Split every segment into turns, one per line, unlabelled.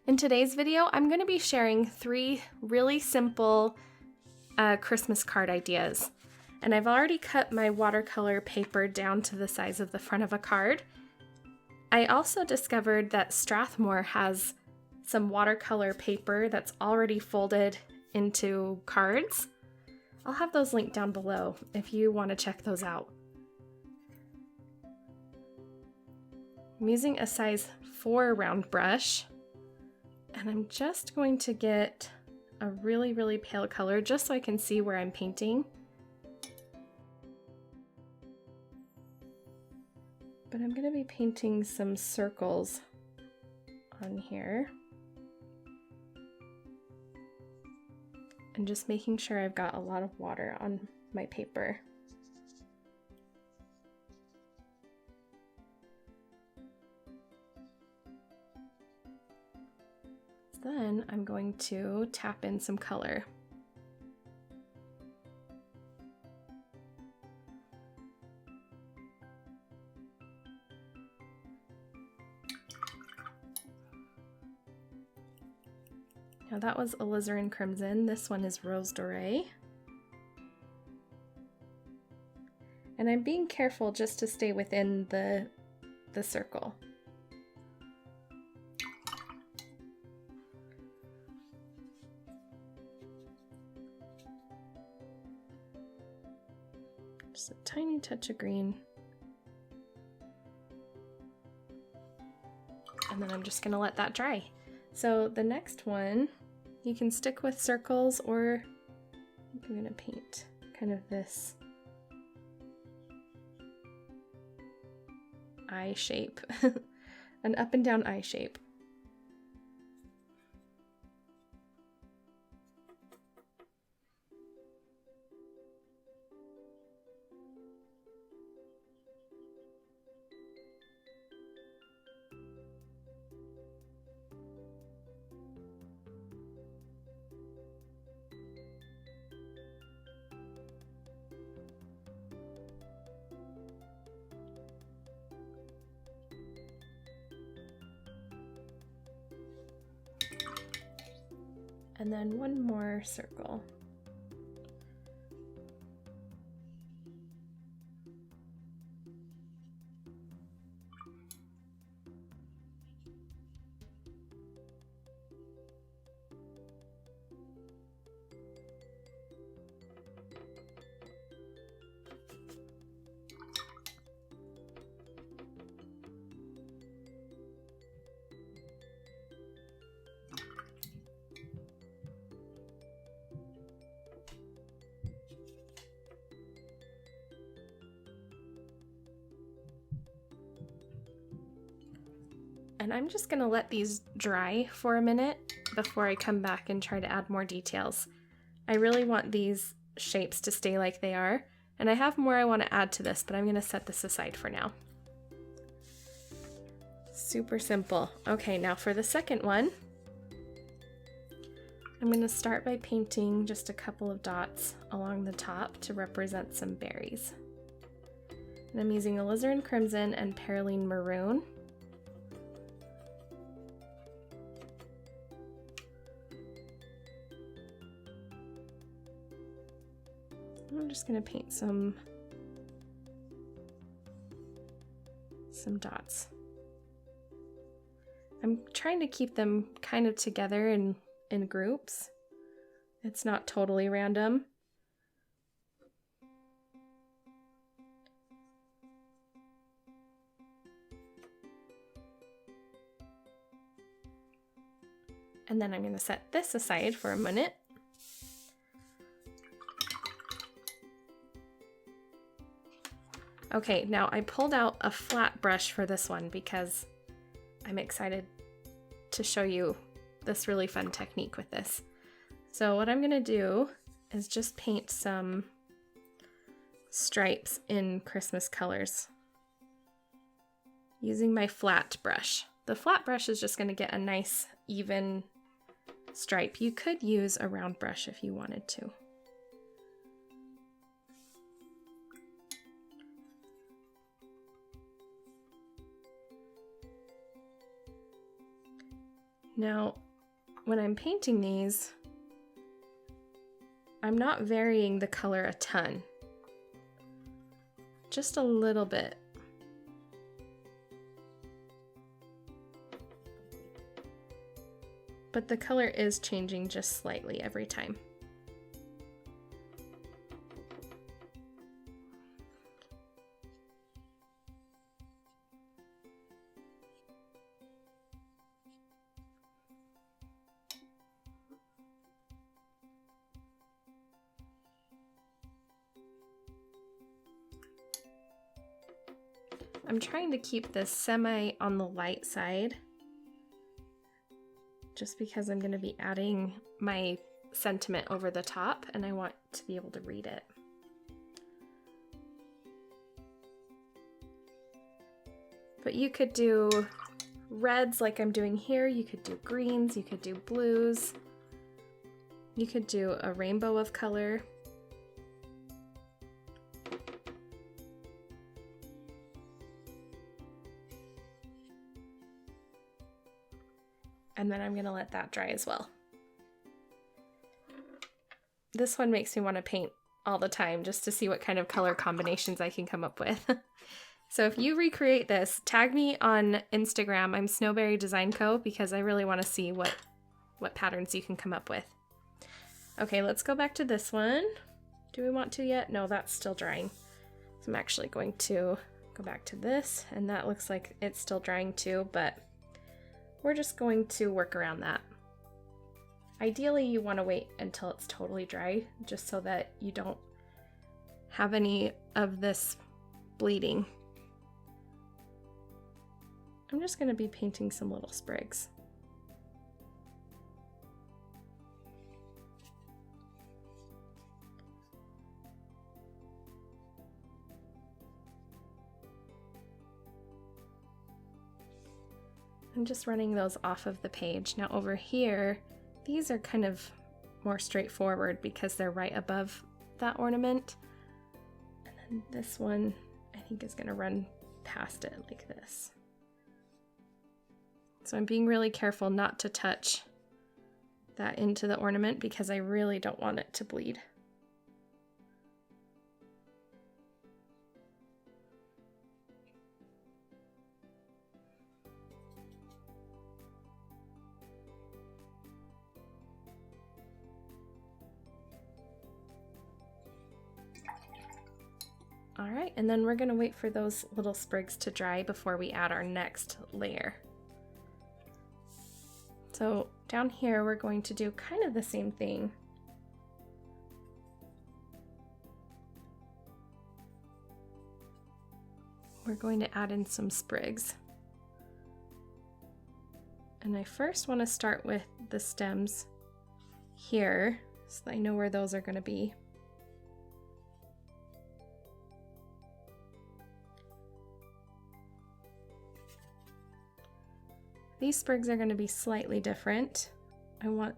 In today's video, I'm going to be sharing 3 really simple Christmas card ideas. And I've already cut my watercolor paper down to the size of the front of a card. I also discovered that Strathmore has some watercolor paper that's already folded into cards. I'll have those linked down below if you want to check those out. I'm using a size 4 round brush. And I'm just going to get a really pale color just so I can see where I'm painting. But I'm going to be painting some circles on here. And just making sure I've got a lot of water on my paper. Then I'm going to tap in some color. Now that was alizarin crimson, this one is rose doré. And I'm being careful just to stay within the circle. Just a tiny touch of green. And then I'm just gonna let that dry. So the next one, you can stick with circles, or I'm gonna paint kind of this eye shape, an up and down eye shape. And then one more circle. And I'm just gonna let these dry for a minute before I come back and try to add more details. I really want these shapes to stay like they are, and I have more I want to add to this, but I'm gonna set this aside for now. Super simple. Okay, now for the second one, I'm gonna start by painting just a couple of dots along the top to represent some berries. And I'm using alizarin crimson and perylene maroon. I'm just going to paint some dots. I'm trying to keep them kind of together in groups. It's not totally random. And then I'm going to set this aside for a minute. Okay, now I pulled out a flat brush for this one because I'm excited to show you this really fun technique with this. So what I'm gonna do is just paint some stripes in Christmas colors using my flat brush. The flat brush is just gonna get a nice even stripe. You could use a round brush if you wanted to. Now, when I'm painting these, I'm not varying the color a ton, just a little bit. But the color is changing just slightly every time. I'm trying to keep this semi on the light side, just because I'm going to be adding my sentiment over the top and I want to be able to read it. But you could do reds like I'm doing here, you could do greens, you could do blues, you could do a rainbow of color. And then I'm going to let that dry as well. This one makes me want to paint all the time just to see what kind of color combinations I can come up with. So if you recreate this, tag me on Instagram. I'm Snowberry Design Co. because I really want to see what patterns you can come up with. Okay, let's go back to this one. Do we want to yet? No, that's still drying. So I'm actually going to go back to this, and that looks like it's still drying too, but we're just going to work around that. Ideally, you want to wait until it's totally dry, just so that you don't have any of this bleeding. I'm just going to be painting some little sprigs. I'm just running those off of the page. Now over here, these are kind of more straightforward because they're right above that ornament. And then this one, I think, is going to run past it like this. So I'm being really careful not to touch that into the ornament because I really don't want it to bleed. All right, and then we're gonna wait for those little sprigs to dry before we add our next layer. So down here, we're going to do kind of the same thing. We're going to add in some sprigs. And I first want to start with the stems here, so that I know where those are going to be. These sprigs are going to be slightly different. I want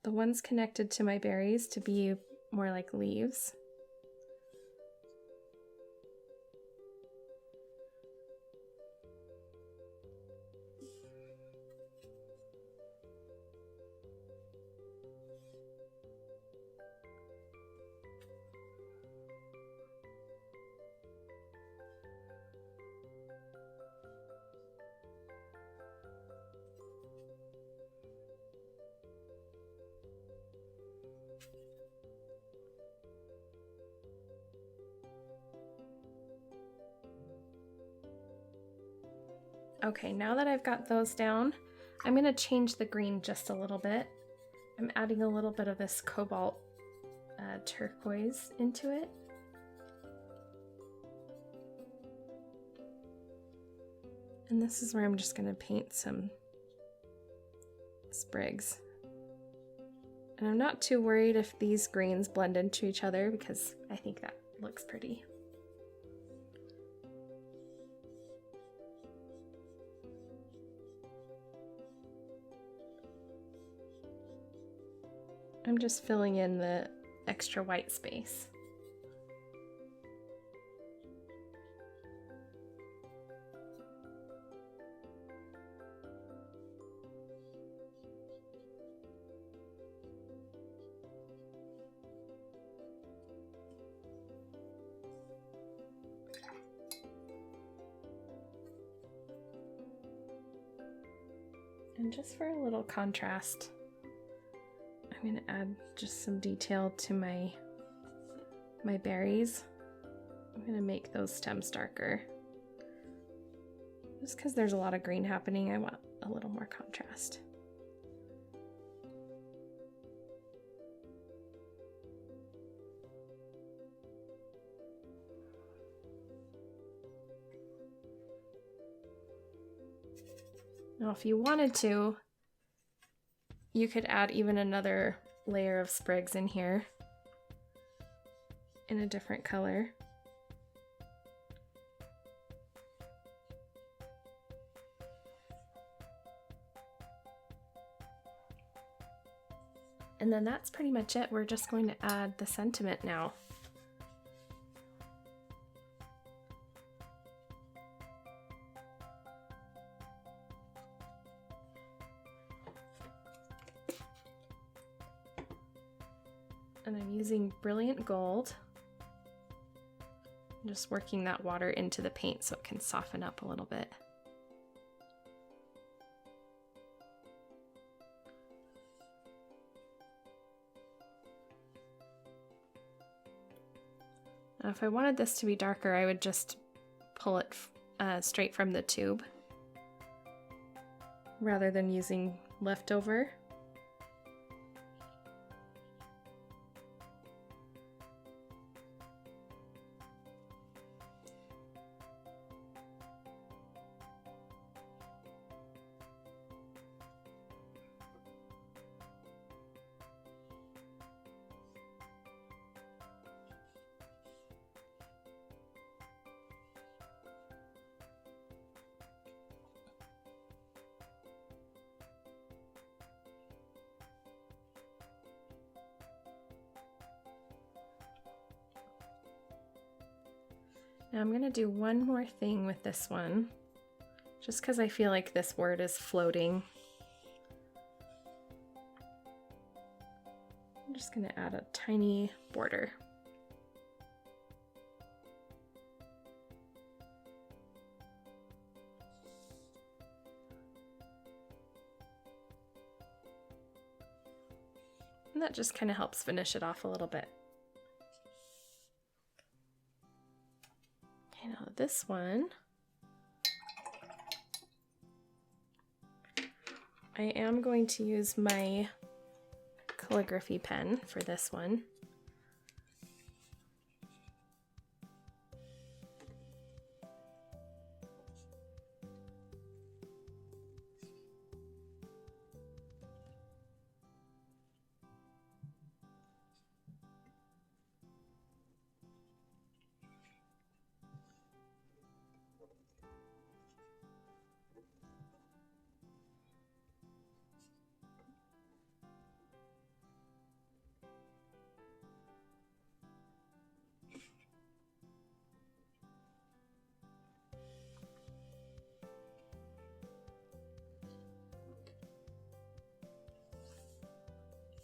the ones connected to my berries to be more like leaves. Okay, now that I've got those down, I'm going to change the green just a little bit. I'm adding a little bit of this cobalt turquoise into it. And this is where I'm just going to paint some sprigs. And I'm not too worried if these greens blend into each other because I think that looks pretty. I'm just filling in the extra white space. And just for a little contrast, I'm going to add just some detail to my berries. I'm going to make those stems darker. Just because there's a lot of green happening, I want a little more contrast. Now, if you wanted to, you could add even another layer of sprigs in here in a different color. And then that's pretty much it. We're just going to add the sentiment now. And I'm using Brilliant Gold. I'm just working that water into the paint so it can soften up a little bit. Now, if I wanted this to be darker, I would just pull it straight from the tube rather than using leftover. Now I'm going to do one more thing with this one, just because I feel like this word is floating. I'm just going to add a tiny border. And that just kind of helps finish it off a little bit. Okay, now this one, I am going to use my calligraphy pen for this one.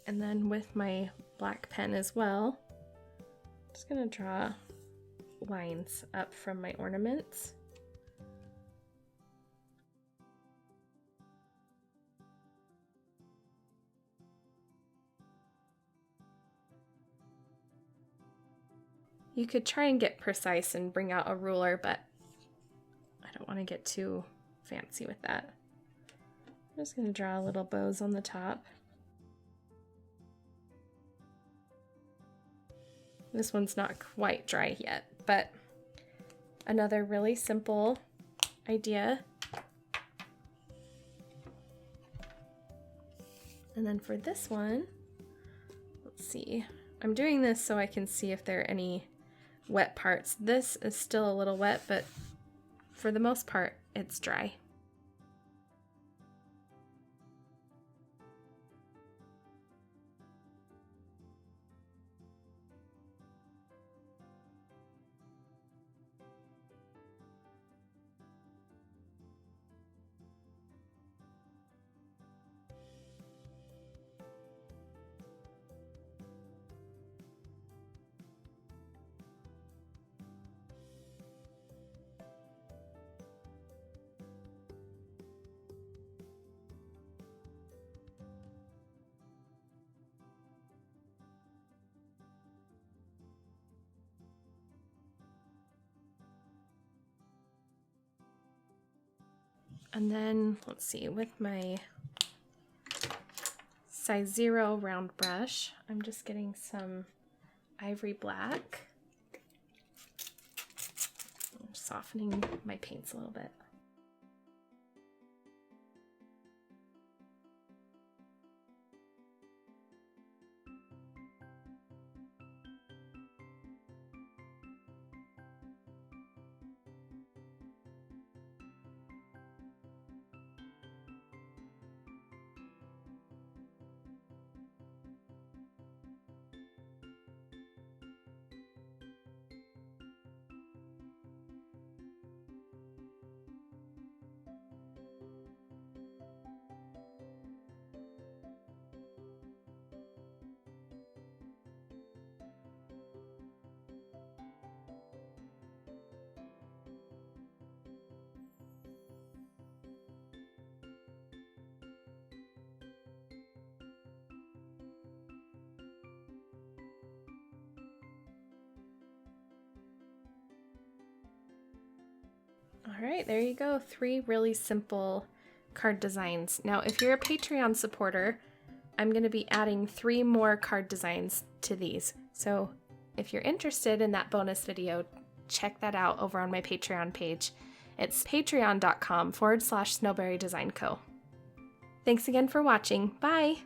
And then with my black pen as well, I'm just going to draw lines up from my ornaments. You could try and get precise and bring out a ruler, but I don't want to get too fancy with that. I'm just going to draw little bows on the top. This one's not quite dry yet, but another really simple idea. And then for this one, let's see. I'm doing this so I can see if there are any wet parts. This is still a little wet, but for the most part, it's dry. And then, let's see, with my size 0 round brush, I'm just getting some ivory black. I'm softening my paints a little bit. All right, there you go. 3 really simple card designs. Now, if you're a Patreon supporter, I'm going to be adding 3 more card designs to these. So if you're interested in that bonus video, check that out over on my Patreon page. It's patreon.com/Snowberry Design Co. Thanks again for watching. Bye!